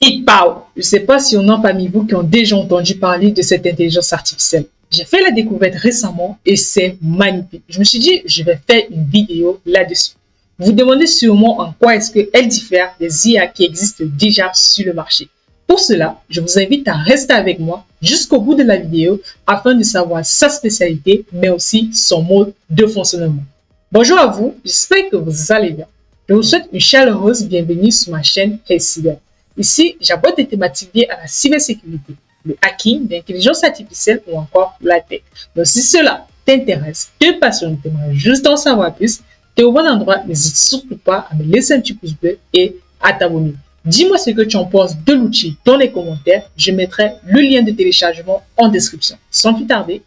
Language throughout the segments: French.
HitPow. Je ne sais pas si on a parmi vous qui ont déjà entendu parler de cette intelligence artificielle. J'ai fait la découverte récemment et c'est magnifique. Je me suis dit, je vais faire une vidéo là-dessus. Vous vous demandez sûrement en quoi est-ce qu'elle diffère des IA qui existent déjà sur le marché. Pour cela, je vous invite à rester avec moi jusqu'au bout de la vidéo afin de savoir sa spécialité, mais aussi son mode de fonctionnement. Bonjour à vous, j'espère que vous allez bien. Je vous souhaite une chaleureuse bienvenue sur ma chaîne Hey Cyber. Ici, j'aborde des thématiques liées à la cybersécurité, le hacking, l'intelligence artificielle ou encore la tech. Donc si cela t'intéresse, te passionne, t'aimerais juste en savoir plus, t'es au bon endroit, n'hésite surtout pas à me laisser un petit pouce bleu et à t'abonner. Dis-moi ce que tu en penses de l'outil dans les commentaires, je mettrai le lien de téléchargement en description. Sans plus tarder,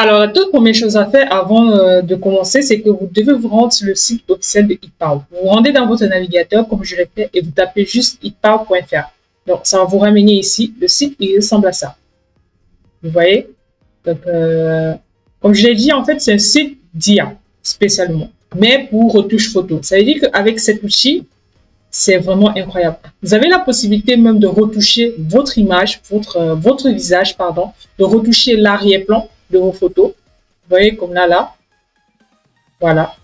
Alors, la toute première chose à faire avant de commencer, c'est que vous devez vous rendre sur le site officiel de HitPow. Vous vous rendez dans votre navigateur, comme je l'ai fait, et vous tapez juste hitpow.fr. Donc, ça va vous ramener ici. Le site, il ressemble à ça. Vous voyez? Donc, comme je l'ai dit, en fait, c'est un site d'IA, spécialement, mais pour retouche photo. Ça veut dire qu'avec cet outil, c'est vraiment incroyable. Vous avez la possibilité même de retoucher votre image, votre visage, pardon, de retoucher l'arrière-plan de vos photos. Vous voyez comme là. Voilà.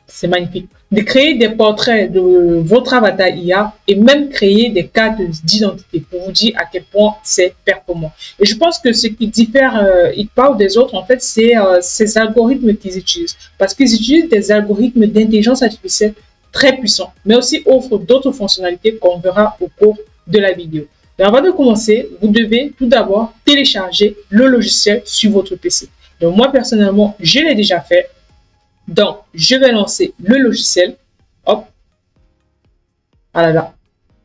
C'est magnifique. De créer des portraits de votre avatar IA et même créer des cartes d'identité pour vous dire à quel point c'est performant. Et je pense que ce qui diffère HitPow des autres, en fait, c'est ces algorithmes qu'ils utilisent. Parce qu'ils utilisent des algorithmes d'intelligence artificielle très puissants, mais aussi offrent d'autres fonctionnalités qu'on verra au cours de la vidéo. Et avant de commencer, vous devez tout d'abord télécharger le logiciel sur votre PC. Donc moi personnellement, je l'ai déjà fait. Donc je vais lancer le logiciel. Hop. Voilà.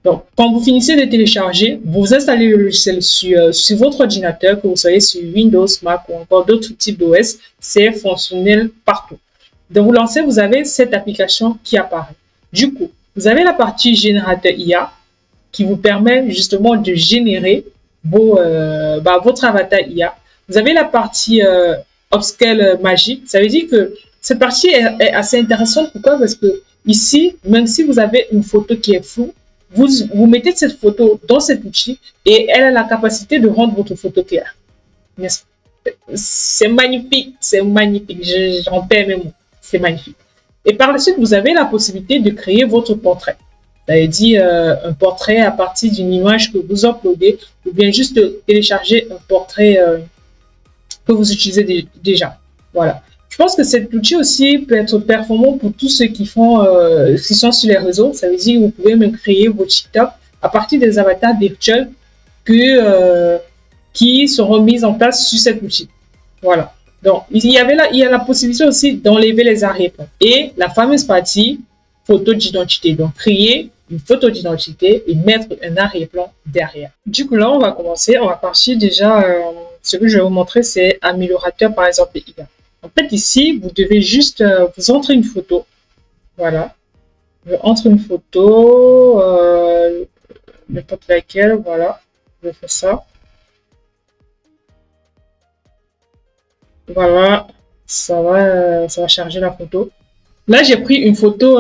Donc quand vous finissez de télécharger, vous installez le logiciel sur votre ordinateur, que vous soyez sur Windows, Mac ou encore d'autres types d'OS. C'est fonctionnel partout. Donc vous lancez, vous avez cette application qui apparaît. Du coup, vous avez la partie générateur IA qui vous permet justement de générer votre avatar IA. Vous avez la partie upscale magique. Ça veut dire que cette partie est assez intéressante. Pourquoi? Parce que ici, même si vous avez une photo qui est floue, vous mettez cette photo dans cet outil et elle a la capacité de rendre votre photo claire. C'est magnifique, j'en perds mes mots. C'est magnifique. Et par la suite, vous avez la possibilité de créer votre portrait. Ça veut dire un portrait à partir d'une image que vous uploadez ou bien juste télécharger un portrait que vous utilisez déjà. Voilà. Je pense que cet outil aussi peut être performant pour tous ceux qui sont sur les réseaux. Ça veut dire que vous pouvez même créer vos TikTok à partir des avatars virtuels qui seront mis en place sur cet outil. Voilà. Donc, il y a la possibilité aussi d'enlever les arrière-plans. Et la fameuse partie photo d'identité. Donc, créer une photo d'identité et mettre un arrière-plan derrière. Du coup, là, on va commencer. On va partir déjà, ce que je vais vous montrer, c'est améliorateur, par exemple, IA. En fait, ici, vous devez juste vous entrer une photo. Voilà. Je entre une photo, n'importe laquelle, voilà. Je fais ça. Voilà, ça va charger la photo. Là, j'ai pris une photo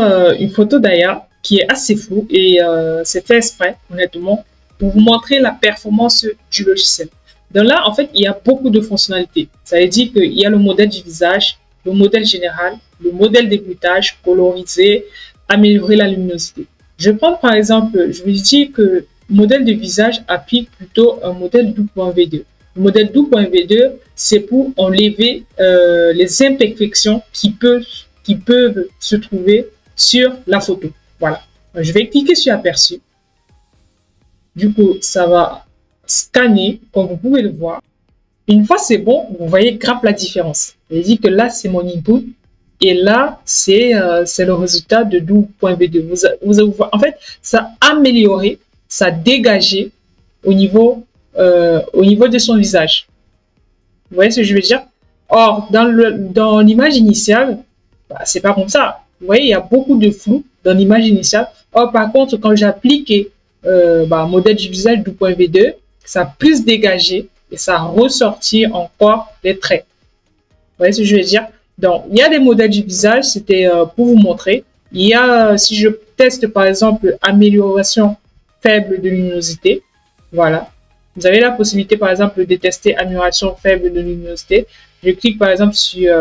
d'Aya qui est assez floue et c'est fait exprès, honnêtement, pour vous montrer la performance du logiciel. Donc là, en fait, il y a beaucoup de fonctionnalités. Ça veut dire qu'il y a le modèle du visage, le modèle général, le modèle d'ébruitage, coloriser, améliorer la luminosité. Je vais prendre par exemple, je vous dis que le modèle de visage applique plutôt un modèle doux.v2. Le modèle doux.v2, c'est pour enlever les imperfections qui peuvent se trouver sur la photo. Voilà. Je vais cliquer sur aperçu. Du coup, ça va scanner, comme vous pouvez le voir. Une fois c'est bon, vous voyez grappe la différence. Je dis que là, c'est mon input. Et là, c'est le résultat de doux.v2. En fait, ça a amélioré, ça a dégagé au niveau de son visage. Vous voyez ce que je veux dire? Or, dans l'image initiale, bah, c'est pas comme ça. Vous voyez, il y a beaucoup de flou dans l'image initiale. Or, par contre, quand j'ai appliqué modèle du visage W2, ça a plus dégagé et ça a ressorti encore les traits. Vous voyez ce que je veux dire? Donc, il y a des modèles du visage, c'était pour vous montrer. Il y a, si je teste par exemple, amélioration faible de luminosité, voilà. Vous avez la possibilité, par exemple, de tester amélioration faible de luminosité. Je clique, par exemple, sur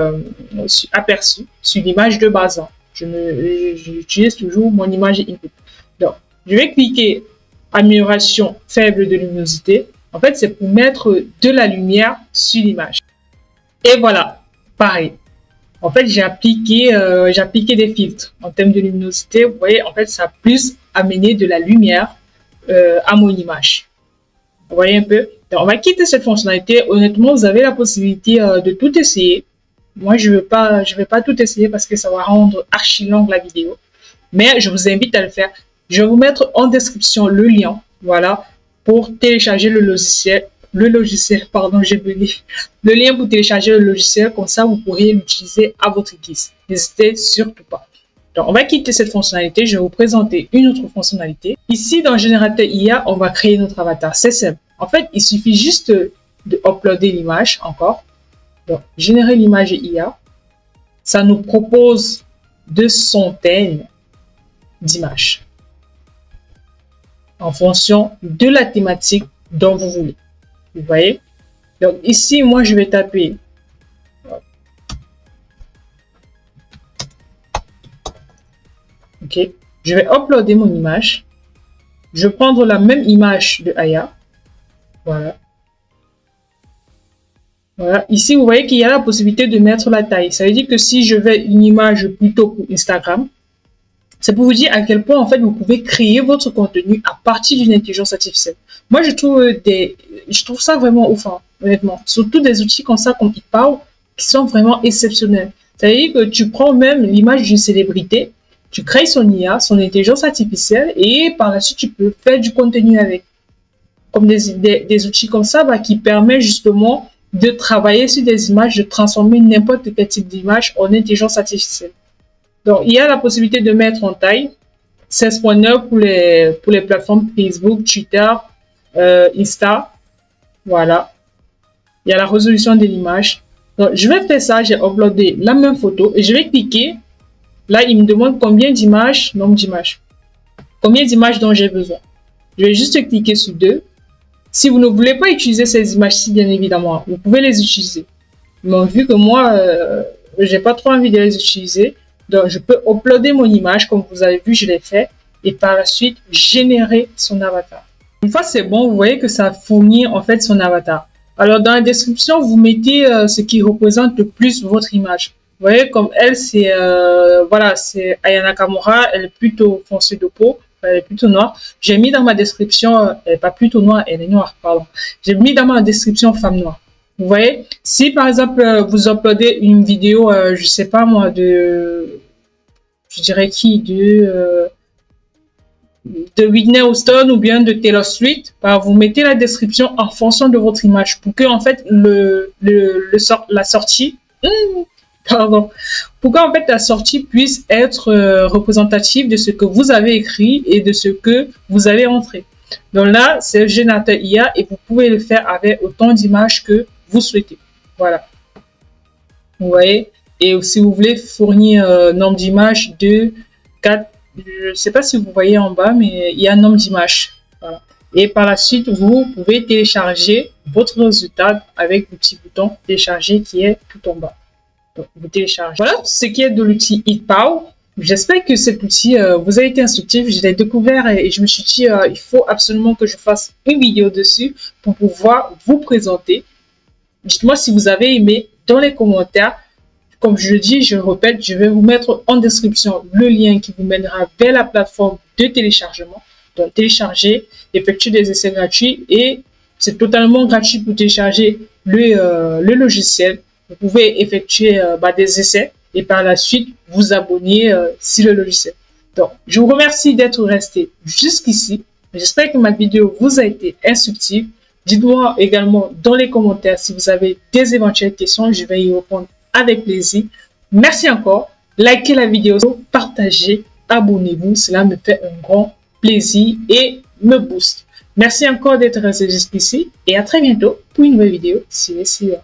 aperçu, sur l'image de base. J'utilise toujours mon image input. Donc, je vais cliquer amélioration faible de luminosité. En fait, c'est pour mettre de la lumière sur l'image. Et voilà, pareil. En fait, j'ai appliqué des filtres en termes de luminosité. Vous voyez, en fait, ça a plus amené de la lumière à mon image. Vous voyez un peu? Donc, on va quitter cette fonctionnalité. Honnêtement, vous avez la possibilité de tout essayer. Moi, je vais pas tout essayer parce que ça va rendre archi longue la vidéo. Mais je vous invite à le faire. Je vais vous mettre en description le lien, voilà, pour télécharger le logiciel, pardon, j'ai bugué. Le lien pour télécharger le logiciel, comme ça, vous pourriez l'utiliser à votre guise. N'hésitez surtout pas. Donc, on va quitter cette fonctionnalité. Je vais vous présenter une autre fonctionnalité. Ici, dans Générateur IA, on va créer notre avatar. C'est simple. En fait, il suffit juste de uploader l'image encore. Donc, générer l'image IA. Ça nous propose de centaines d'images en fonction de la thématique dont vous voulez. Vous voyez? Donc, ici, moi, je vais taper OK. Je vais uploader mon image. Je vais prendre la même image de Aya. Voilà. Voilà. Ici, vous voyez qu'il y a la possibilité de mettre la taille. Ça veut dire que si je veux une image plutôt pour Instagram, c'est pour vous dire à quel point, en fait, vous pouvez créer votre contenu à partir d'une intelligence artificielle. Moi, je trouve ça vraiment ouf, hein, honnêtement. Surtout des outils comme ça, comme Hitpal, qui sont vraiment exceptionnels. Ça veut dire que tu prends même l'image d'une célébrité, tu crées son IA, son intelligence artificielle, et par la suite, tu peux faire du contenu avec. Comme des outils comme ça, qui permettent justement de travailler sur des images, de transformer n'importe quel type d'image en intelligence artificielle. Donc, il y a la possibilité de mettre en taille 16.9 pour les plateformes Facebook, Twitter, Insta. Voilà. Il y a la résolution de l'image. Donc, je vais faire ça. J'ai uploadé la même photo et je vais cliquer. Là, il me demande combien d'images, nombre d'images. Combien d'images dont j'ai besoin. Je vais juste cliquer sur 2. Si vous ne voulez pas utiliser ces images-ci, bien évidemment, vous pouvez les utiliser. Mais vu que moi, j'ai pas trop envie de les utiliser, donc je peux uploader mon image, comme vous avez vu, je l'ai fait, et par la suite, générer son avatar. Une fois c'est bon, vous voyez que ça fournit en fait son avatar. Alors, dans la description, vous mettez ce qui représente le plus votre image. Vous voyez, comme elle, c'est Aya Nakamura, elle est plutôt foncée de peau, elle est plutôt noire. J'ai mis dans ma description, elle n'est pas plutôt noire, elle est noire, pardon. J'ai mis dans ma description femme noire. Vous voyez, si par exemple, vous uploadez une vidéo, je sais pas moi, je dirais qui, de Whitney Houston ou bien de Taylor Swift, vous mettez la description en fonction de votre image pour que en fait la sortie pour qu'en fait la sortie puisse être représentative de ce que vous avez écrit et de ce que vous avez entré. Donc là, c'est Générateur IA et vous pouvez le faire avec autant d'images que vous souhaitez. Voilà. Vous voyez. Et si vous voulez fournir un nombre d'images de 4, je ne sais pas si vous voyez en bas, mais il y a un nombre d'images. Voilà. Et par la suite, vous pouvez télécharger votre résultat avec le petit bouton télécharger qui est tout en bas. Donc, vous téléchargez. Voilà ce qui est de l'outil Hitpal. J'espère que cet outil vous a été instructif. Je l'ai découvert et je me suis dit il faut absolument que je fasse une vidéo dessus pour pouvoir vous présenter. Dites-moi si vous avez aimé dans les commentaires. Comme je le dis, je le répète, je vais vous mettre en description le lien qui vous mènera vers la plateforme de téléchargement. Donc, télécharger, effectuer des essais gratuits et c'est totalement gratuit pour télécharger le logiciel. Vous pouvez effectuer des essais et par la suite vous abonner sur le logiciel. Donc, je vous remercie d'être resté jusqu'ici. J'espère que ma vidéo vous a été instructive. Dites-moi également dans les commentaires si vous avez des éventuelles questions. Je vais y répondre avec plaisir. Merci encore. Likez la vidéo, partagez, abonnez-vous. Cela me fait un grand plaisir et me booste. Merci encore d'être resté jusqu'ici et à très bientôt pour une nouvelle vidéo. See you.